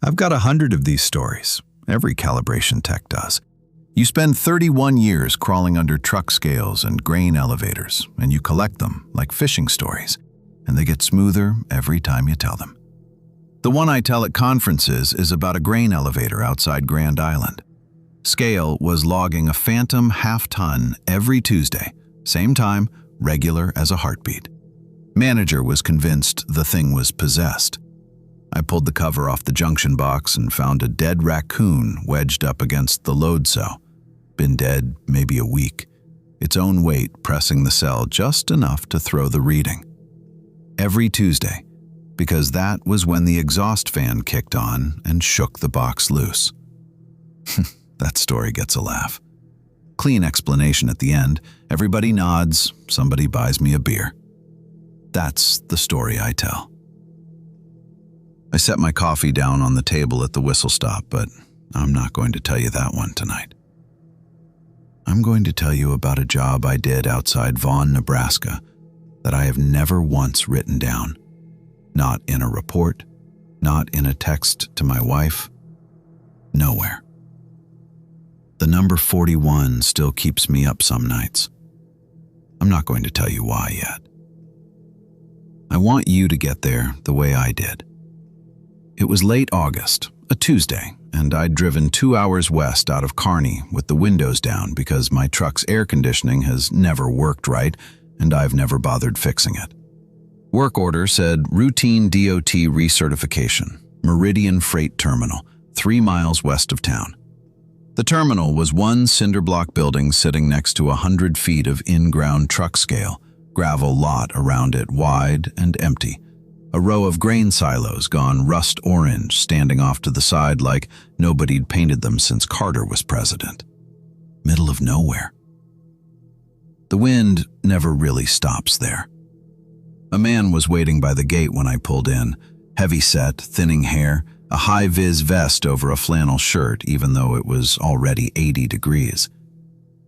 I've got 100 of these stories. Every calibration tech does. You spend 31 years crawling under truck scales and grain elevators, and you collect them like fishing stories, and they get smoother every time you tell them. The one I tell at conferences is about a grain elevator outside Grand Island. Scale was logging a phantom half-ton every Tuesday, same time, regular as a heartbeat. Manager was convinced the thing was possessed. I pulled the cover off the junction box and found a dead raccoon wedged up against the load cell. Been dead maybe a week, its own weight pressing the cell just enough to throw the reading. Every Tuesday, because that was when the exhaust fan kicked on and shook the box loose. That story gets a laugh. Clean explanation at the end, everybody nods, somebody buys me a beer. That's the story I tell. I set my coffee down on the table at the whistle stop, but I'm not going to tell you that one tonight. I'm going to tell you about a job I did outside Vaughan, Nebraska, that I have never once written down. Not in a report, not in a text to my wife, nowhere. The number 41 still keeps me up some nights. I'm not going to tell you why yet. I want you to get there the way I did. It was late August, a Tuesday, and I'd driven 2 hours west out of Kearney with the windows down because my truck's air conditioning has never worked right and I've never bothered fixing it. Work order said routine DOT recertification, Meridian Freight Terminal, 3 miles west of town. The terminal was one cinder block building sitting next to 100 feet of in-ground truck scale, gravel lot around it wide and empty. A row of grain silos gone rust orange standing off to the side like nobody'd painted them since Carter was president. Middle of nowhere. The wind never really stops there. A man was waiting by the gate when I pulled in, heavy-set, thinning hair, a high-vis vest over a flannel shirt even though it was already 80 degrees.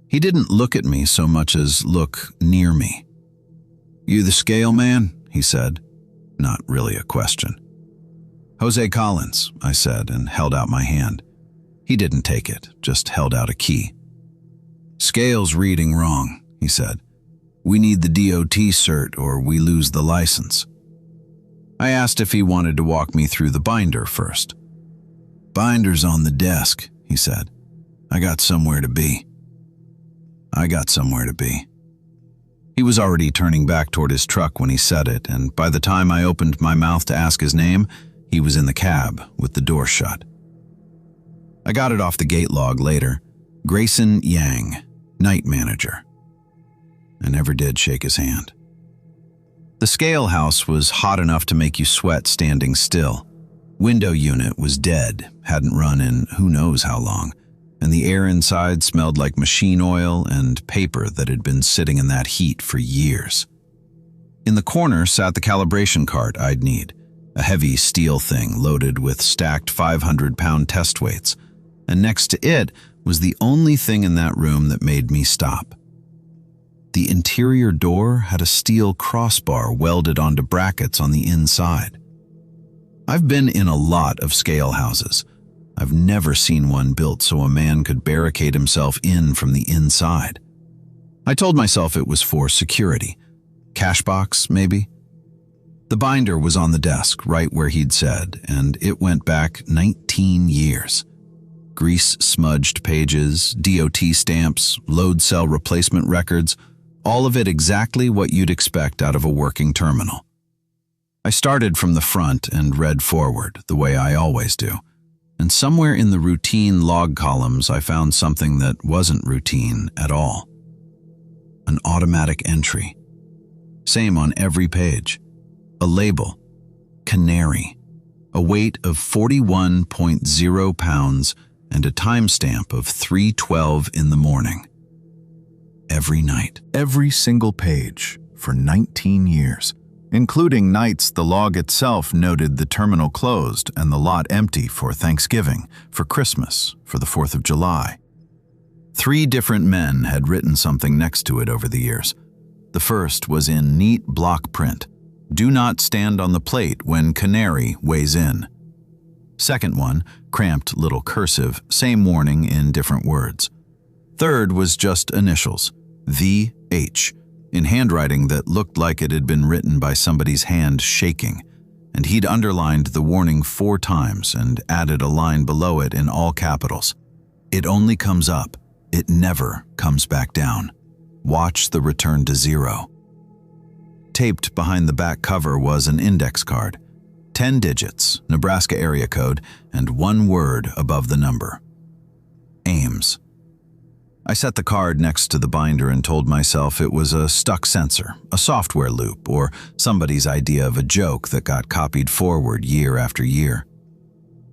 He didn't look at me so much as look near me. "You the scale man?" he said. Not really a question. "Jose Collins," I said and held out my hand. He didn't take it, just held out a key. "Scale's reading wrong," he said. "We need the DOT cert or we lose the license." I asked if he wanted to walk me through the binder first. "Binder's on the desk," he said. "I got somewhere to be." I got somewhere to be. He was already turning back toward his truck when he said it, and by the time I opened my mouth to ask his name, he was in the cab with the door shut. I got it off the gate log later. Grayson Yang, night manager. I never did shake his hand. The scale house was hot enough to make you sweat standing still. Window unit was dead, hadn't run in who knows how long, and the air inside smelled like machine oil and paper that had been sitting in that heat for years. In the corner sat the calibration cart I'd need, a heavy steel thing loaded with stacked 500-pound test weights, and next to it was the only thing in that room that made me stop. The interior door had a steel crossbar welded onto brackets on the inside. I've been in a lot of scale houses. I've never seen one built so a man could barricade himself in from the inside. I told myself it was for security. Cash box, maybe? The binder was on the desk, right where he'd said, and it went back 19 years. Grease-smudged pages, DOT stamps, load cell replacement records, all of it exactly what you'd expect out of a working terminal. I started from the front and read forward, the way I always do. And somewhere in the routine log columns I found something that wasn't routine at all. An automatic entry. Same on every page. A label. Canary. A weight of 41.0 pounds and a timestamp of 3:12 in the morning. Every night. Every single page for 19 years. Including nights the log itself noted the terminal closed and the lot empty for Thanksgiving, for Christmas, for the 4th of July. 3 different men had written something next to it over the years. The first was in neat block print. "Do not stand on the plate when canary weighs in." Second one, cramped little cursive, same warning in different words. Third was just initials, VH, in handwriting that looked like it had been written by somebody's hand shaking, and he'd underlined the warning 4 times and added a line below it in all capitals. It only comes up. It never comes back down. Watch the return to zero. Taped behind the back cover was an index card. 10 digits, Nebraska area code, and 1 word above the number. Ames. I set the card next to the binder and told myself it was a stuck sensor, a software loop, or somebody's idea of a joke that got copied forward year after year.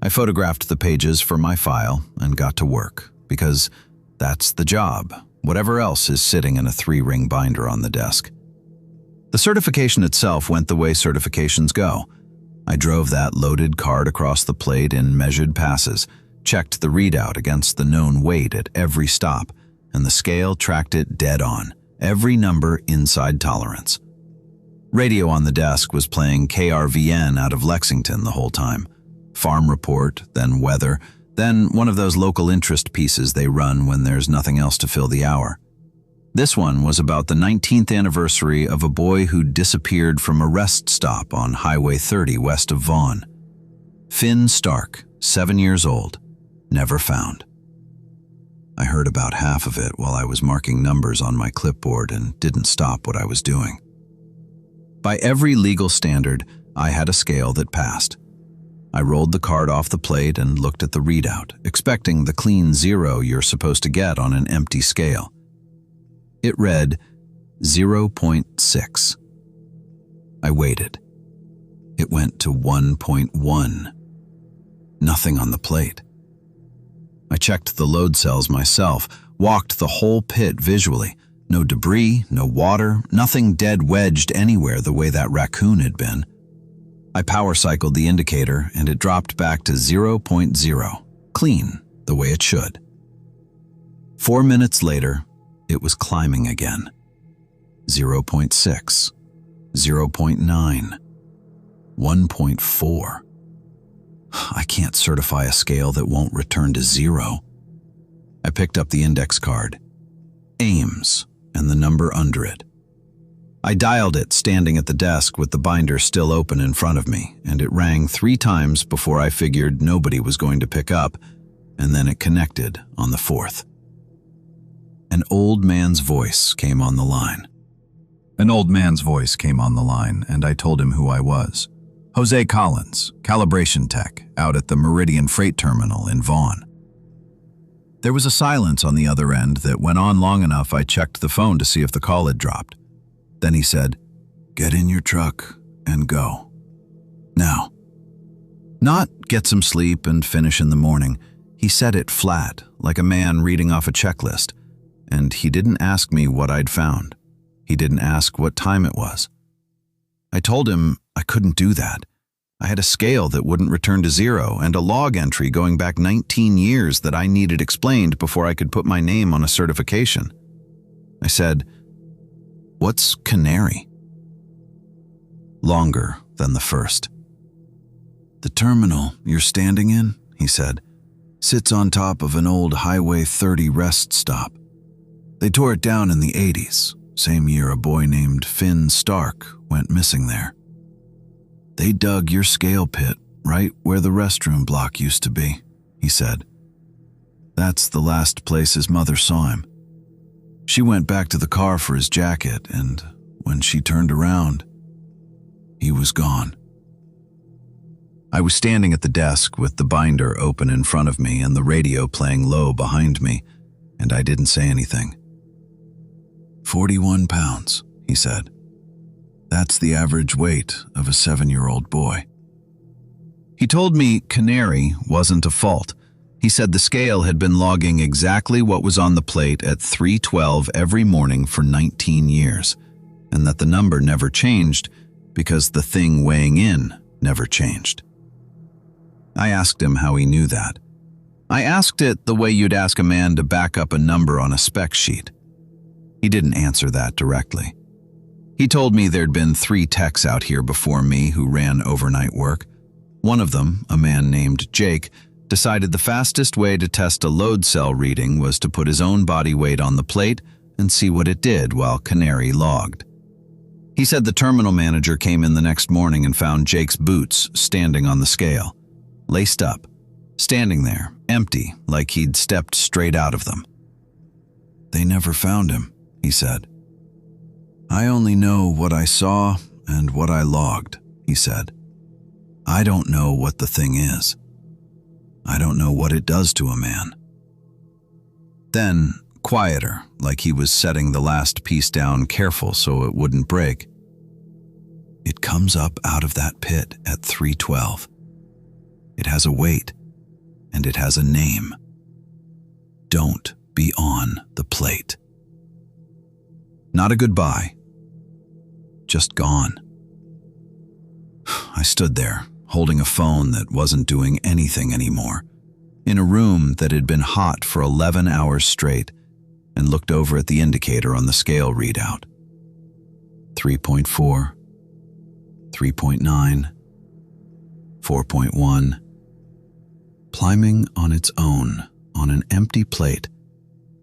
I photographed the pages for my file and got to work, because that's the job, whatever else is sitting in a 3-ring binder on the desk. The certification itself went the way certifications go. I drove that loaded card across the plate in measured passes, checked the readout against the known weight at every stop, and the scale tracked it dead on, every number inside tolerance. Radio on the desk was playing KRVN out of Lexington the whole time. Farm report, then weather, then one of those local interest pieces they run when there's nothing else to fill the hour. This one was about the 19th anniversary of a boy who disappeared from a rest stop on Highway 30 west of Vaughn. Finn Stark, 7 years old, never found. I heard about half of it while I was marking numbers on my clipboard and didn't stop what I was doing. By every legal standard, I had a scale that passed. I rolled the card off the plate and looked at the readout, expecting the clean 0 you're supposed to get on an empty scale. It read 0.6. I waited. It went to 1.1. Nothing on the plate. I checked the load cells myself, walked the whole pit visually. No debris, no water, nothing dead wedged anywhere the way that raccoon had been. I power cycled the indicator and it dropped back to 0.0, clean, the way it should. 4 minutes later, it was climbing again. 0.6, 0.9, 1.4. I can't certify a scale that won't return to 0. I picked up the index card. Ames, and the number under it. I dialed it standing at the desk with the binder still open in front of me, and it rang 3 times before I figured nobody was going to pick up, and then it connected on the 4th. An old man's voice came on the line. And I told him who I was. Jose Collins, calibration tech, out at the Meridian Freight Terminal in Vaughn. There was a silence on the other end that went on long enough I checked the phone to see if the call had dropped. Then he said, "Get in your truck and go. Now." Not get some sleep and finish in the morning. He said it flat, like a man reading off a checklist. And he didn't ask me what I'd found. He didn't ask what time it was. I told him I couldn't do that. I had a scale that wouldn't return to 0 and a log entry going back 19 years that I needed explained before I could put my name on a certification. I said, "What's canary?" Longer than the first. "The terminal you're standing in," he said, "sits on top of an old Highway 30 rest stop. They tore it down in the 80s, same year a boy named Finn Stark went missing there. They dug your scale pit right where the restroom block used to be," he said. "That's the last place his mother saw him. She went back to the car for his jacket, and when she turned around, he was gone." I was standing at the desk with the binder open in front of me and the radio playing low behind me, and I didn't say anything. 41 pounds, he said. That's the average weight of a 7-year-old boy. He told me canary wasn't a fault. He said the scale had been logging exactly what was on the plate at 3:12 every morning for 19 years, and that the number never changed because the thing weighing in never changed. I asked him how he knew that. I asked it the way you'd ask a man to back up a number on a spec sheet. He didn't answer that directly. He told me there'd been 3 techs out here before me who ran overnight work. One of them, a man named Jake, decided the fastest way to test a load cell reading was to put his own body weight on the plate and see what it did while Canary logged. He said the terminal manager came in the next morning and found Jake's boots standing on the scale, laced up, standing there, empty, like he'd stepped straight out of them. "They never found him," he said. "I only know what I saw and what I logged," he said. "I don't know what the thing is. I don't know what it does to a man." Then, quieter, like he was setting the last piece down careful so it wouldn't break, "It comes up out of that pit at 3:12. It has a weight, and it has a name. Don't be on the plate." Not a goodbye, just gone. I stood there, holding a phone that wasn't doing anything anymore, in a room that had been hot for 11 hours straight, and looked over at the indicator on the scale readout. 3.4, 3.9, 4.1, climbing on its own, on an empty plate,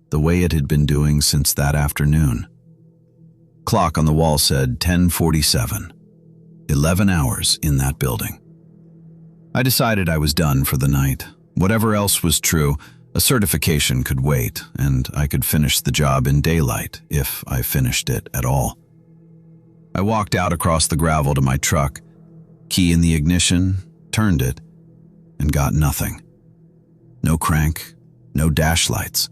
the way it had been doing since that afternoon. Clock on the wall said 10:47, 11 hours in that building. I decided I was done for the night. Whatever else was true, a certification could wait, and I could finish the job in daylight, if I finished it at all. I walked out across the gravel to my truck, key in the ignition, turned it, and got nothing. No crank, no dash lights.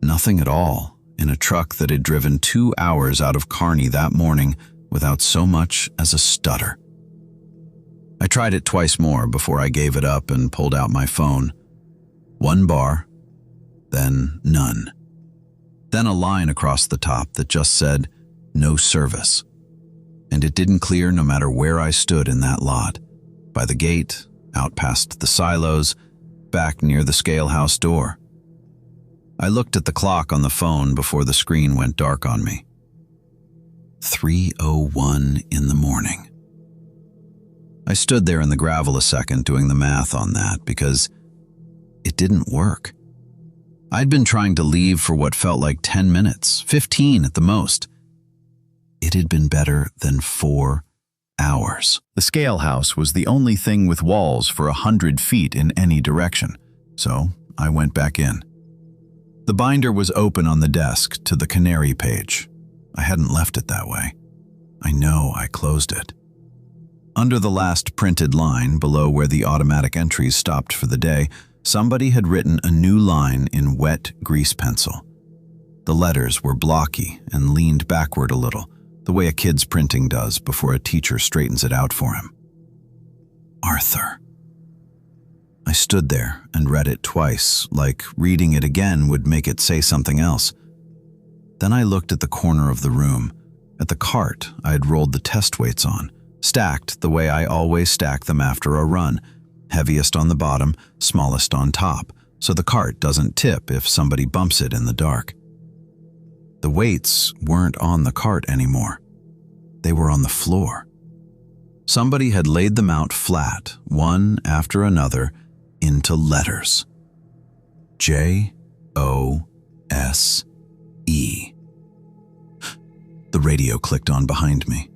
Nothing at all in a truck that had driven 2 hours out of Kearney that morning without so much as a stutter. I tried it twice more before I gave it up and pulled out my phone. 1 bar, then none. Then a line across the top that just said, "No service." And it didn't clear no matter where I stood in that lot, by the gate, out past the silos, back near the scale house door. I looked at the clock on the phone before the screen went dark on me. 3:01 in the morning. I stood there in the gravel a second doing the math on that because it didn't work. I'd been trying to leave for what felt like 10 minutes, 15 at the most. It had been better than 4 hours. The scale house was the only thing with walls for 100 feet in any direction, so I went back in. The binder was open on the desk to the Canary page. I hadn't left it that way. I know I closed it. Under the last printed line, below where the automatic entries stopped for the day, somebody had written a new line in wet grease pencil. The letters were blocky and leaned backward a little, the way a kid's printing does before a teacher straightens it out for him. Arthur. I stood there and read it twice, like reading it again would make it say something else. Then I looked at the corner of the room, at the cart I had rolled the test weights on, stacked the way I always stack them after a run, heaviest on the bottom, smallest on top, so the cart doesn't tip if somebody bumps it in the dark. The weights weren't on the cart anymore. They were on the floor. Somebody had laid them out flat, one after another, into letters. J-O-S-E. The radio clicked on behind me.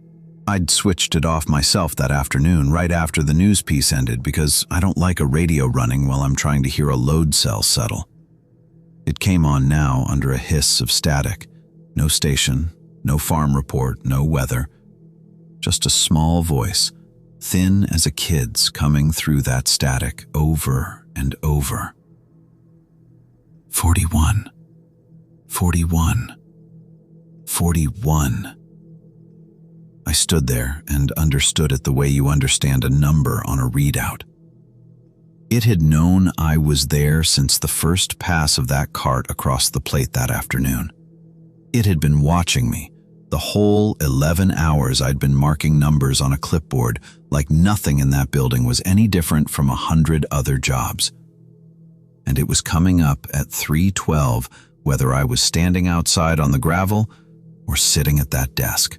I'd switched it off myself that afternoon, right after the news piece ended, because I don't like a radio running while I'm trying to hear a load cell settle. It came on now under a hiss of static. No station, no farm report, no weather. Just a small voice, thin as a kid's, coming through that static over and over. 41, 41, 41. I stood there and understood it the way you understand a number on a readout. It had known I was there since the first pass of that cart across the plate that afternoon. It had been watching me, the whole 11 hours I'd been marking numbers on a clipboard, like nothing in that building was any different from 100 other jobs. And it was coming up at 3:12, whether I was standing outside on the gravel or sitting at that desk.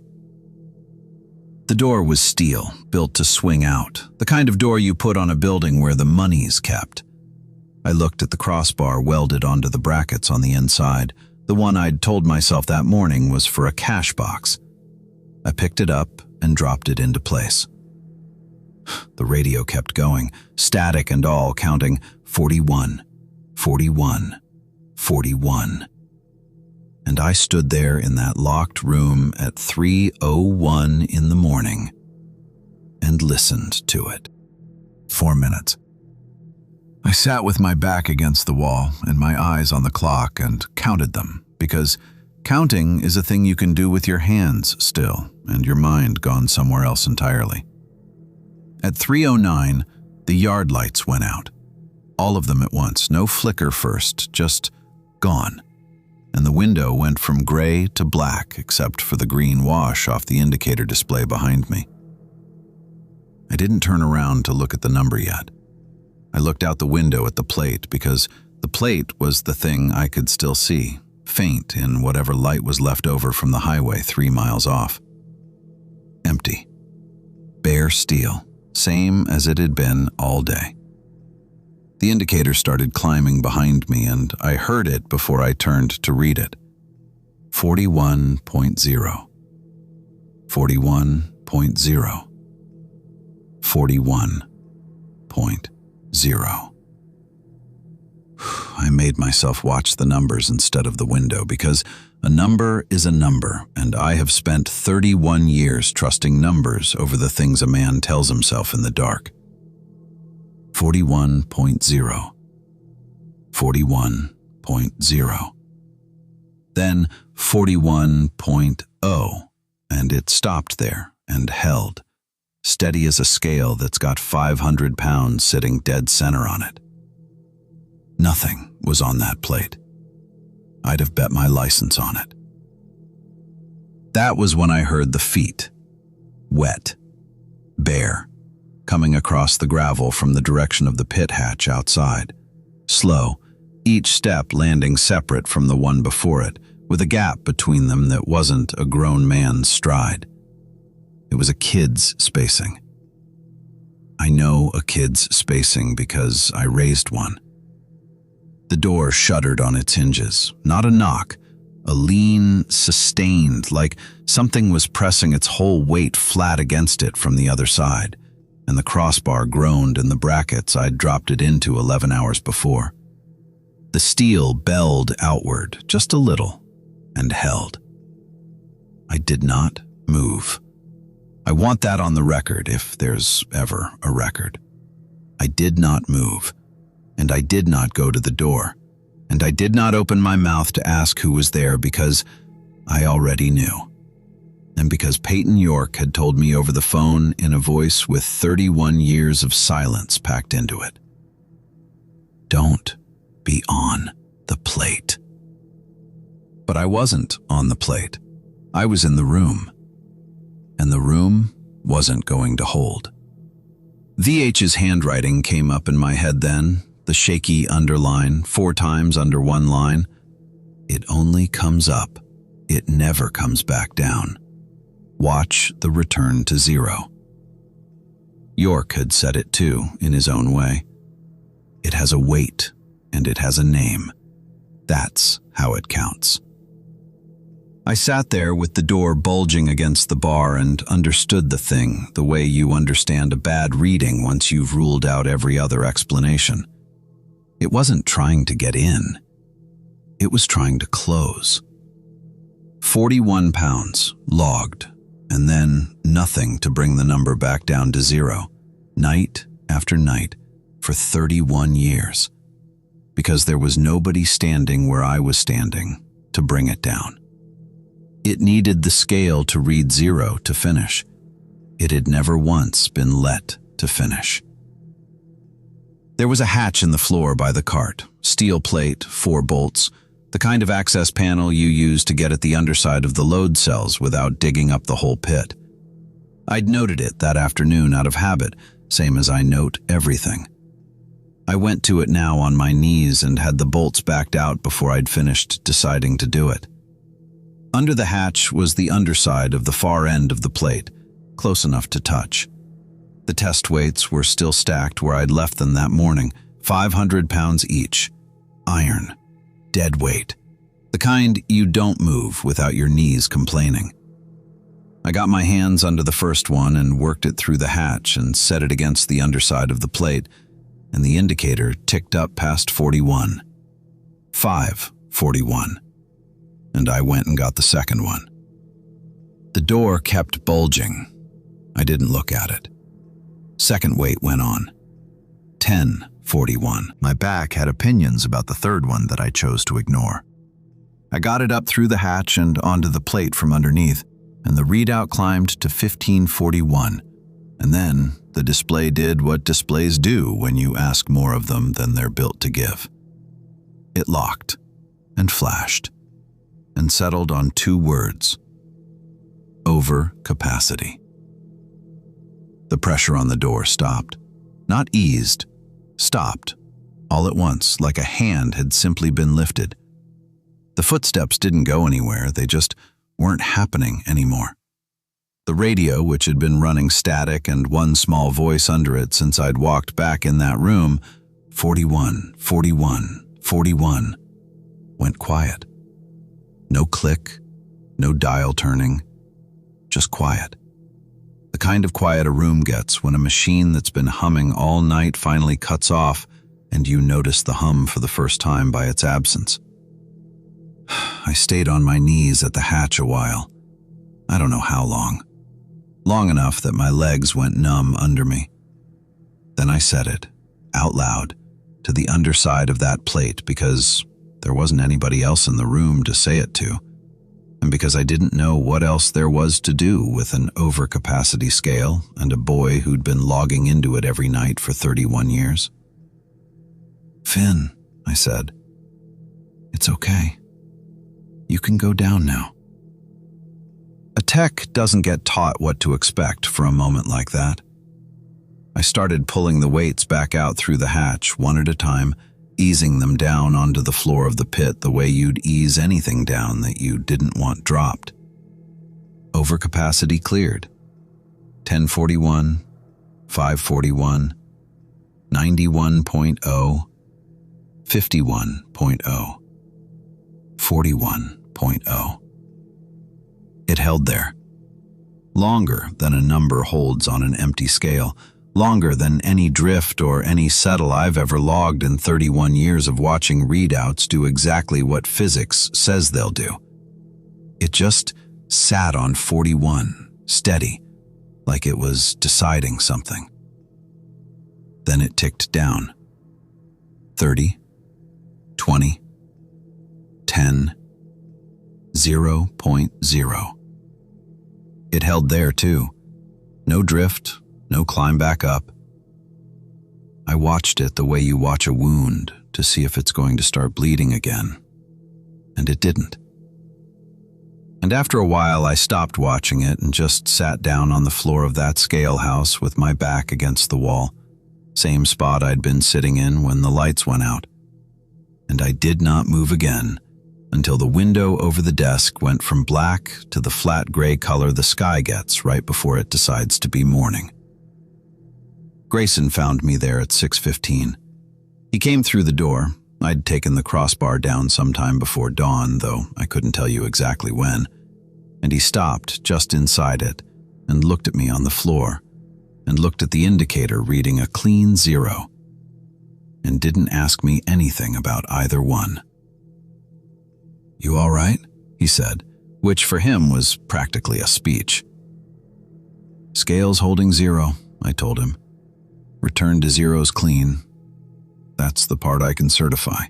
The door was steel, built to swing out, the kind of door you put on a building where the money's kept. I looked at the crossbar welded onto the brackets on the inside. The one I'd told myself that morning was for a cash box. I picked it up and dropped it into place. The radio kept going, static and all, counting 41, 41, 41. And I stood there in that locked room at 3:01 in the morning and listened to it. 4 minutes. I sat with my back against the wall and my eyes on the clock and counted them, because counting is a thing you can do with your hands still, and your mind gone somewhere else entirely. At 3:09, the yard lights went out. All of them at once, no flicker first, just gone. And the window went from gray to black except for the green wash off the indicator display behind me. I didn't turn around to look at the number yet. I looked out the window at the plate because the plate was the thing I could still see, faint in whatever light was left over from the highway 3 miles off. Empty. Bare steel, same as it had been all day. The indicator started climbing behind me, and I heard it before I turned to read it. 41.0. 41.0. 41.0. I made myself watch the numbers instead of the window, because a number is a number, and I have spent 31 years trusting numbers over the things a man tells himself in the dark. 41.0. 41.0. Then 41.0, and it stopped there and held, steady as a scale that's got 500 pounds sitting dead center on it. Nothing was on that plate. I'd have bet my license on it. That was when I heard the feet, wet, bare, coming across the gravel from the direction of the pit hatch outside. Slow, each step landing separate from the one before it, with a gap between them that wasn't a grown man's stride. It was a kid's spacing. I know a kid's spacing because I raised one. The door shuddered on its hinges, not a knock, a lean, sustained, like something was pressing its whole weight flat against it from the other side, and the crossbar groaned in the brackets I'd dropped it into 11 hours before. The steel belled outward just a little and held. I did not move. I want that on the record, if there's ever a record. I did not move, and I did not go to the door, and I did not open my mouth to ask who was there, because I already knew. And because Peyton York had told me over the phone in a voice with 31 years of silence packed into it. Don't be on the plate. But I wasn't on the plate. I was in the room. And the room wasn't going to hold. VH's handwriting came up in my head then, the shaky underline, 4 times under one line. It only comes up. It never comes back down. Watch the return to zero. York had said it too, in his own way. It has a weight, and it has a name. That's how it counts. I sat there with the door bulging against the bar and understood the thing the way you understand a bad reading once you've ruled out every other explanation. It wasn't trying to get in. It was trying to close. 41 pounds, logged, and then nothing to bring the number back down to zero, night after night, for 31 years, because there was nobody standing where I was standing to bring it down. It needed the scale to read zero to finish. It had never once been let to finish. There was a hatch in the floor by the cart, steel plate, 4 bolts, the kind of access panel you use to get at the underside of the load cells without digging up the whole pit. I'd noted it that afternoon out of habit, same as I note everything. I went to it now on my knees and had the bolts backed out before I'd finished deciding to do it. Under the hatch was the underside of the far end of the plate, close enough to touch. The test weights were still stacked where I'd left them that morning, 500 pounds each. Iron. Dead weight. The kind you don't move without your knees complaining. I got my hands under the first one and worked it through the hatch and set it against the underside of the plate, and the indicator ticked up past 41. 541. And I went and got the second one. The door kept bulging. I didn't look at it. Second weight went on. 1041. My back had opinions about the third one that I chose to ignore. I got it up through the hatch and onto the plate from underneath, and the readout climbed to 1541. And then the display did what displays do when you ask more of them than they're built to give. It locked and flashed and settled on two words: overcapacity. The pressure on the door stopped. Not eased, stopped, all at once, like a hand had simply been lifted. The footsteps didn't go anywhere, they just weren't happening anymore. The radio, which had been running static and one small voice under it since I'd walked back in that room, 41, 41, 41, went quiet. No click, no dial turning, just quiet. The kind of quiet a room gets when a machine that's been humming all night finally cuts off and you notice the hum for the first time by its absence. I stayed on my knees at the hatch a while. I don't know how long. Long enough that my legs went numb under me. Then I said it, out loud, to the underside of that plate because there wasn't anybody else in the room to say it to, and because I didn't know what else there was to do with an overcapacity scale and a boy who'd been logging into it every night for 31 years. "Finn," I said, "it's okay. You can go down now." A tech doesn't get taught what to expect for a moment like that. I started pulling the weights back out through the hatch, one at a time, easing them down onto the floor of the pit the way you'd ease anything down that you didn't want dropped. Overcapacity cleared. 1041, 541, 91.0, 51.0, 41.0. It held there. Longer than a number holds on an empty scale. Longer than any drift or any settle I've ever logged in 31 years of watching readouts do exactly what physics says they'll do. It just sat on 41, steady, like it was deciding something. Then it ticked down. 30, 20, 10, 0.0. It held there too. No drift, no climb back up. I watched it the way you watch a wound to see if it's going to start bleeding again. And it didn't. And after a while, I stopped watching it and just sat down on the floor of that scale house with my back against the wall, same spot I'd been sitting in when the lights went out. And I did not move again until the window over the desk went from black to the flat gray color the sky gets right before it decides to be morning. Grayson found me there at 6:15. He came through the door. I'd taken the crossbar down sometime before dawn, though I couldn't tell you exactly when, and he stopped just inside it and looked at me on the floor and looked at the indicator reading a clean 0 and didn't ask me anything about either one. "You all right?" he said, which for him was practically a speech. "Scales holding 0, I told him. Return to zeros clean. That's the part I can certify."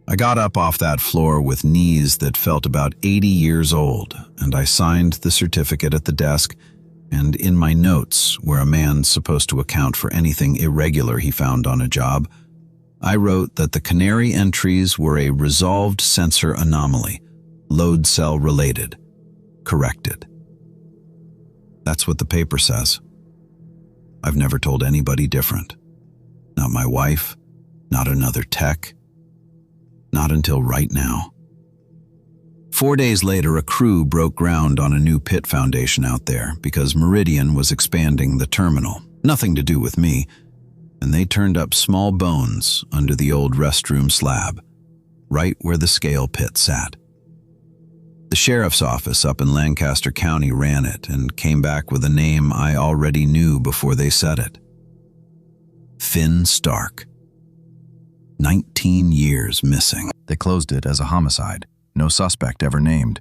I got up off that floor with knees that felt about 80 years old, and I signed the certificate at the desk and in my notes, where a man's supposed to account for anything irregular he found on a job, I wrote that the canary entries were a resolved sensor anomaly, load cell related, corrected. That's what the paper says. I've never told anybody different. Not my wife, not another tech, not until right now. 4 days later, a crew broke ground on a new pit foundation out there because Meridian was expanding the terminal. Nothing to do with me. And they turned up small bones under the old restroom slab, right where the scale pit sat. The sheriff's office up in Lancaster County ran it and came back with a name I already knew before they said it. Finn Stark. 19 years missing. They closed it as a homicide, no suspect ever named,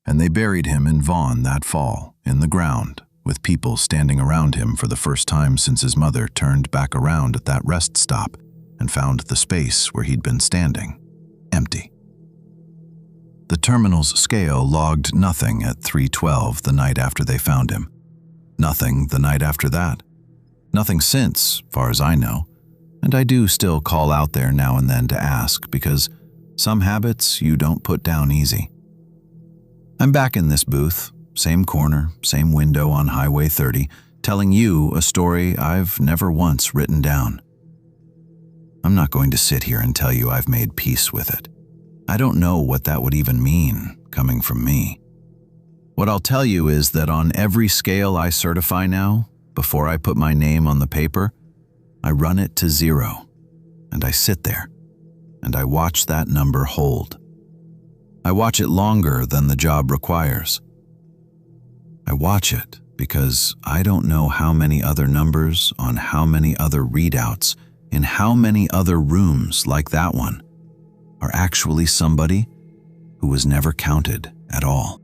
and they buried him in Vaughan that fall, in the ground, with people standing around him for the first time since his mother turned back around at that rest stop and found the space where he'd been standing, empty. The terminal's scale logged nothing at 3:12 the night after they found him. Nothing the night after that. Nothing since, far as I know. And I do still call out there now and then to ask, because some habits you don't put down easy. I'm back in this booth, same corner, same window on Highway 30, telling you a story I've never once written down. I'm not going to sit here and tell you I've made peace with it. I don't know what that would even mean, coming from me. What I'll tell you is that on every scale I certify now, before I put my name on the paper, I run it to 0, and I sit there, and I watch that number hold. I watch it longer than the job requires. I watch it because I don't know how many other numbers on how many other readouts in how many other rooms like that one are actually somebody who was never counted at all.